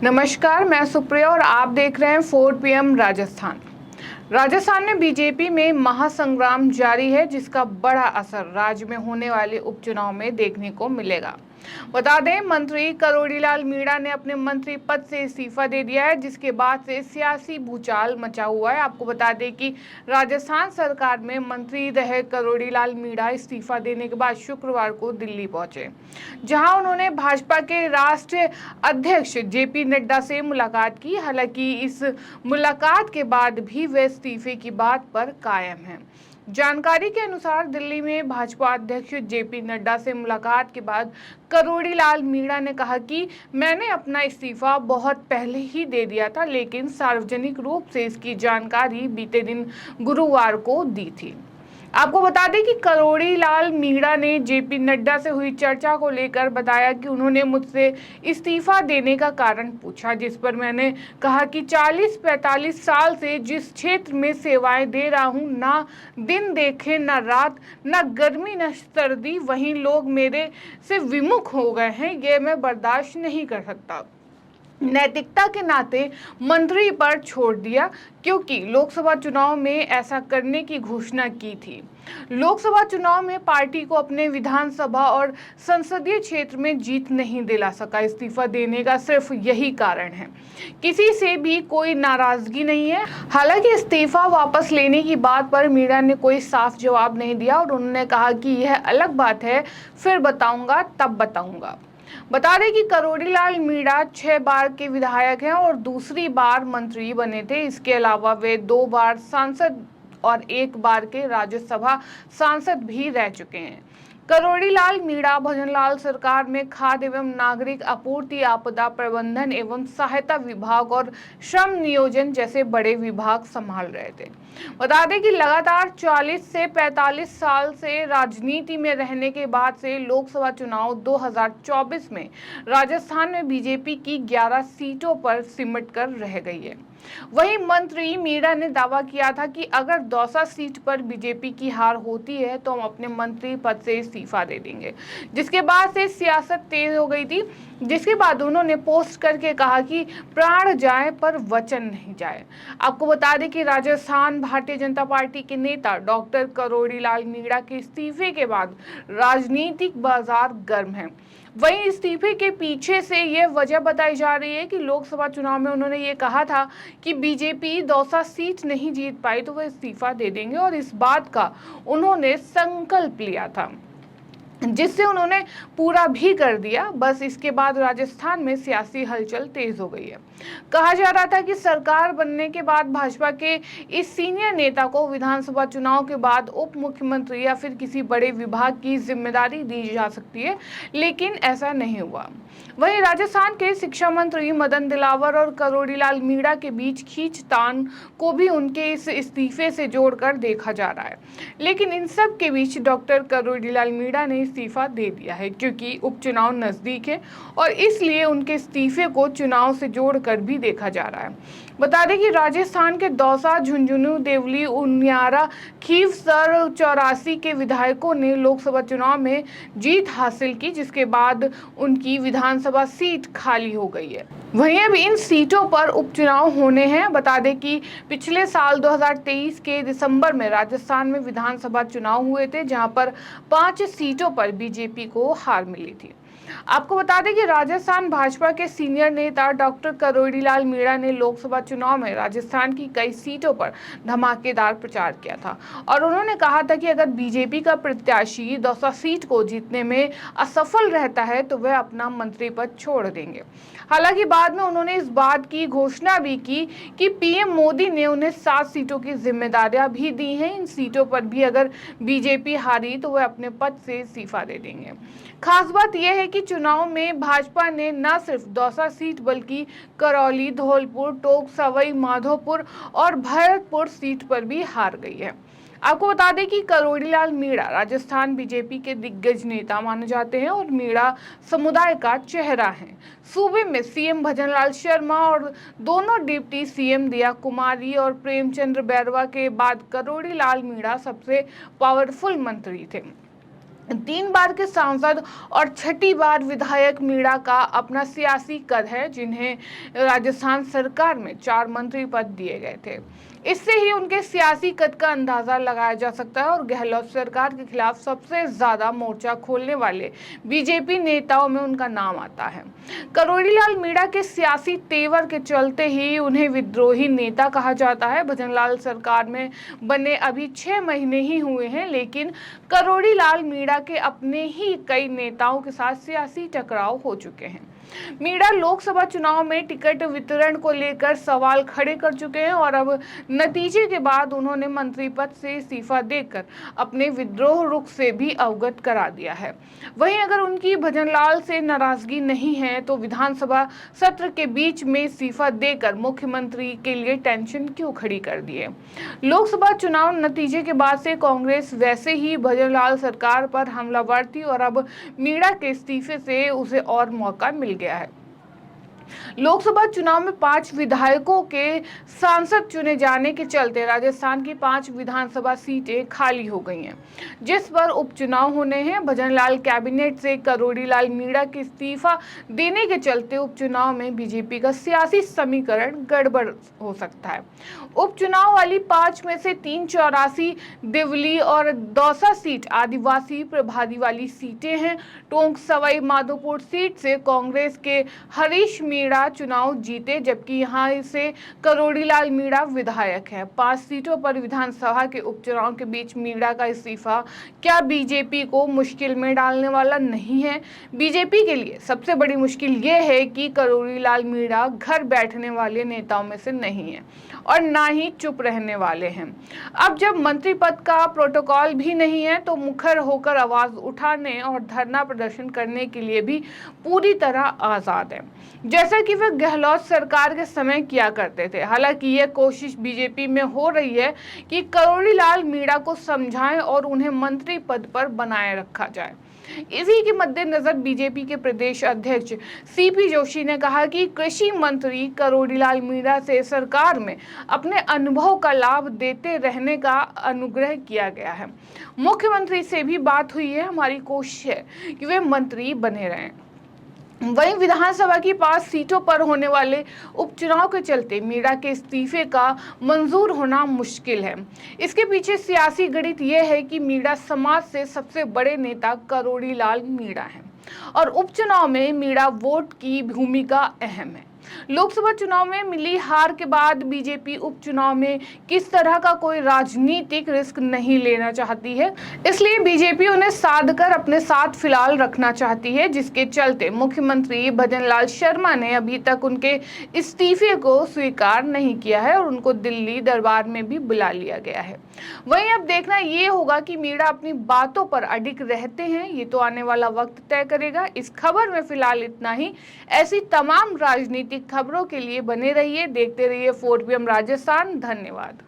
नमस्कार, मैं सुप्रिया और आप देख रहे हैं 4 PM राजस्थान। राजस्थान में बीजेपी में महासंग्राम जारी है, जिसका बड़ा असर राज्य में होने वाले उपचुनाव में देखने को मिलेगा। बता दें, मंत्री करोड़ीलाल मीणा ने अपने मंत्री पद से इस्तीफा दे दिया है, जिसके बाद से सियासी भूचाल मचा हुआ है। आपको बता दें कि राजस्थान सरकार में मंत्री रहे करोड़ीलाल मीणा इस्तीफा देने के बाद शुक्रवार को दिल्ली पहुंचे, जहां उन्होंने भाजपा के राष्ट्रीय अध्यक्ष जेपी नड्डा से मुलाकात की। हालांकि इस मुलाकात के बाद भी वे इस्तीफे की बात पर कायम हैं। जानकारी के अनुसार दिल्ली में भाजपा अध्यक्ष जेपी नड्डा से मुलाकात के बाद करोड़ीलाल मीणा ने कहा कि मैंने अपना इस्तीफा बहुत पहले ही दे दिया था, लेकिन सार्वजनिक रूप से इसकी जानकारी बीते दिन गुरुवार को दी थी। आपको बता दें कि करोड़ीलाल मीणा ने जेपी नड्डा से हुई चर्चा को लेकर बताया कि उन्होंने मुझसे इस्तीफा देने का कारण पूछा, जिस पर मैंने कहा कि 40-45 साल से जिस क्षेत्र में सेवाएं दे रहा हूं, ना दिन देखे ना रात, ना गर्मी ना सर्दी, वहीं लोग मेरे से विमुख हो गए हैं। ये मैं बर्दाश्त नहीं कर सकता। नैतिकता के नाते मंत्री पर छोड़ दिया, क्योंकि लोकसभा चुनाव में ऐसा करने की घोषणा की थी। लोकसभा चुनाव में पार्टी को अपने विधानसभा और संसदीय क्षेत्र में जीत नहीं दिला सका। इस्तीफा देने का सिर्फ यही कारण है, किसी से भी कोई नाराजगी नहीं है। हालांकि इस्तीफा वापस लेने की बात पर मीणा ने कोई साफ जवाब नहीं दिया और उन्होंने कहा कि यह अलग बात है, फिर बताऊंगा तब बताऊंगा। बता दें कि करोड़ीलाल मीणा 6 बार के विधायक हैं और दूसरी बार मंत्री बने थे। इसके अलावा वे 2 बार सांसद और 1 बार के राज्यसभा सांसद भी रह चुके हैं। करोड़ीलाल मीणा भजनलाल सरकार में खाद्य एवं नागरिक आपूर्ति, आपदा प्रबंधन एवं सहायता विभाग और श्रम नियोजन जैसे बड़े विभाग संभाल रहे थे। बता दें कि लगातार 40 से 45 साल से राजनीति में रहने के बाद से लोकसभा चुनाव 2024 में राजस्थान में बीजेपी की 11 सीटों पर सिमट कर रह गई है। वहीं मंत्री मीणा ने दावा किया था कि अगर दौसा सीट पर बीजेपी की हार होती है तो हम अपने मंत्री पद से इस्तीफा दे देंगे, जिसके बाद से सियासत तेज हो गई थी। जिसके बाद उन्होंने पोस्ट करके कहा कि प्राण जाए पर वचन नहीं जाए। आपको बता दें कि राजस्थान भारतीय जनता पार्टी के नेता डॉक्टर करोड़ीलाल मीणा के इस्तीफे के बाद राजनीतिक बाजार गर्म है। वहीं इस्तीफे के पीछे से यह वजह बताई जा रही है कि लोकसभा चुनाव में उन्होंने ये कहा था कि बीजेपी दौसा सीट नहीं जीत पाई तो वह इस्तीफा दे देंगे, और इस बात का उन्होंने संकल्प लिया था, जिससे उन्होंने पूरा भी कर दिया। बस इसके बाद राजस्थान में सियासी हलचल तेज हो गई है। कहा जा रहा था कि सरकार बनने के बाद भाजपा के इस सीनियर नेता को विधानसभा चुनाव के बाद उप मुख्यमंत्री या फिर किसी बड़े विभाग की जिम्मेदारी दी जा सकती है, लेकिन ऐसा नहीं हुआ। वहीं राजस्थान के शिक्षा मंत्री मदन दिलावर और करोड़ीलाल मीणा के बीच खींचतान को भी उनके इस इस्तीफे से जोड़कर देखा जा रहा है। लेकिन इन सब के बीच डॉक्टर करोड़ीलाल मीणा ने इस्तीफा दे दिया है, क्योंकि उपचुनाव नजदीक है और इसलिए उनके इस्तीफे को चुनाव से जोड़कर भी देखा जा रहा है। बता दें कि राजस्थान के दौसा, झुंझुनू, देवली, उनियारा, खीवसर 84 के विधायकों ने लोकसभा चुनाव में जीत हासिल की, जिसके बाद उनकी विधानसभा सीट खाली हो गई है। वहीं अब इन सीटों पर उपचुनाव होने हैं। बता दें कि पिछले साल 2023 के दिसंबर में राजस्थान में विधानसभा चुनाव हुए थे, जहां पर 5 सीटों पर बीजेपी को हार मिली थी। आपको बता दें कि राजस्थान भाजपा के सीनियर नेता डॉक्टर करोड़ीलाल मीणा ने लोकसभा चुनाव में राजस्थान की कई सीटों पर धमाकेदार प्रचार किया था और उन्होंने कहा था कि अगर बीजेपी का प्रत्याशी दौसा सीट को जीतने में असफल रहता है तो वह अपना मंत्री पद छोड़ देंगे। हालांकि बाद में उन्होंने इस बात की घोषणा भी की कि पीएम मोदी ने उन्हें 7 सीटों की जिम्मेदारियां भी दी हैं। इन सीटों पर भी अगर बीजेपी हारी तो वह अपने पद से इस्तीफा दे देंगे। खास बात यह है कि चुनाव में भाजपा ने न सिर्फ दौसा सीट बल्कि करौली, धौलपुर, टोंक, सवाई माधोपुर और भरतपुर सीट पर भी हार गई है। आपको बता दें कि करोड़ीलाल मीणा राजस्थान बीजेपी के दिग्गज नेता माने जाते हैं और मीणा समुदाय का चेहरा है। सूबे में सीएम भजनलाल शर्मा और दोनों डिप्टी सीएम दिया कुमारी और प्रेमचंद्र बैरवा के बाद करोड़ीलाल मीणा सबसे पावरफुल मंत्री थे। 3 बार के सांसद और 6ठी बार विधायक मीणा का अपना सियासी कद है, जिन्हें राजस्थान सरकार में 4 मंत्री पद दिए गए थे। इससे ही उनके सियासी कद का अंदाजा लगाया जा सकता है और गहलोत सरकार के खिलाफ सबसे ज्यादा मोर्चा खोलने वाले बीजेपी नेताओं में उनका नाम आता है। करोड़ीलाल मीणा के सियासी तेवर के चलते ही उन्हें विद्रोही नेता कहा जाता है। भजनलाल सरकार में बने अभी 6 महीने ही हुए हैं, लेकिन करोड़ीलाल मीणा के अपने ही कई नेताओं के साथ सियासी टकराव हो चुके हैं। मीणा लोकसभा चुनाव में टिकट वितरण को लेकर सवाल खड़े कर चुके हैं और अब नतीजे के बाद उन्होंने मंत्री पद से इस्तीफा देकर अपने विद्रोह रुख से भी अवगत करा दिया है। वहीं अगर उनकी भजनलाल से नाराजगी नहीं है तो विधानसभा सत्र के बीच में इस्तीफा देकर मुख्यमंत्री के लिए टेंशन क्यों खड़ी कर दी है। लोकसभा चुनाव नतीजे के बाद से कांग्रेस वैसे ही भजनलाल सरकार पर हमलावर थी और अब मीणा के इस्तीफे से उसे और मौका मिल गया है। लोकसभा चुनाव में 5 विधायकों के सांसद चुने जाने के चलते राजस्थान की 5 विधानसभा सीटें खाली हो गई हैं, जिस पर उपचुनाव होने हैं। भजनलाल कैबिनेट से करोड़ीलाल मीणा के इस्तीफा देने के चलते उपचुनाव में बीजेपी का सियासी समीकरण गड़बड़ हो सकता है। उपचुनाव वाली 5 में से 3 84 दिवली और दौसा सीट आदिवासी प्रभारी वाली सीटें हैं। टोंक सवाई माधोपुर सीट से कांग्रेस के हरीश मीणा चुनाव जीते, जबकि यहां से करोड़ीलाल मीणा विधायक हैं। 5 सीटों पर विधानसभा के उपचुनाव के बीच मीणा का इस्तीफा क्या बीजेपी को मुश्किल में डालने वाला नहीं है? बीजेपी के लिए सबसे बड़ी मुश्किल ये है कि करोड़ीलाल मीणा घर बैठने वाले नेताओं में से नहीं है और ना ही चुप रहने वाले हैं। अब जब मंत्री पद का प्रोटोकॉल भी नहीं है तो मुखर होकर आवाज उठाने और धरना प्रदर्शन करने के लिए भी पूरी तरह आजाद है, जैसा कि वे गहलोत सरकार के समय किया करते थे। हालांकि यह कोशिश बीजेपी में हो रही है कि करोड़ीलाल मीणा को समझाएं और उन्हें मंत्री पद पर बनाए रखा जाए। इसी के मद्देनजर बीजेपी के प्रदेश अध्यक्ष सीपी जोशी ने कहा कि कृषि मंत्री करोड़ीलाल मीणा से सरकार में अपने अनुभव का लाभ देते रहने का अनुग्रह किया गया है। मुख्यमंत्री से भी बात हुई है, हमारी कोशिश है कि वे मंत्री बने रहें। वहीं विधानसभा की 5 सीटों पर होने वाले उपचुनाव के चलते मीणा के इस्तीफे का मंजूर होना मुश्किल है। इसके पीछे सियासी गणित यह है कि मीणा समाज से सबसे बड़े नेता करोड़ीलाल मीणा हैं और उपचुनाव में मीणा वोट की भूमिका अहम है। लोकसभा चुनाव में मिली हार के बाद बीजेपी उपचुनाव में किस तरह का कोई राजनीतिक रिस्क नहीं लेना चाहती है, इसलिए बीजेपी उन्हें साध कर अपने साथ फिलहाल रखना चाहती है, जिसके चलते मुख्यमंत्री भजनलाल शर्मा ने अभी तक उनके इस्तीफे को स्वीकार नहीं किया है और उनको दिल्ली दरबार में भी बुला लिया गया है। वहीं अब देखना ये होगा कि मीणा अपनी बातों पर अडिग रहते हैं, ये तो आने वाला वक्त तय करेगा। इस खबर में फिलहाल इतना ही। ऐसी तमाम राजनीतिक खबरों के लिए बने रहिए, देखते रहिए 4PM राजस्थान। धन्यवाद।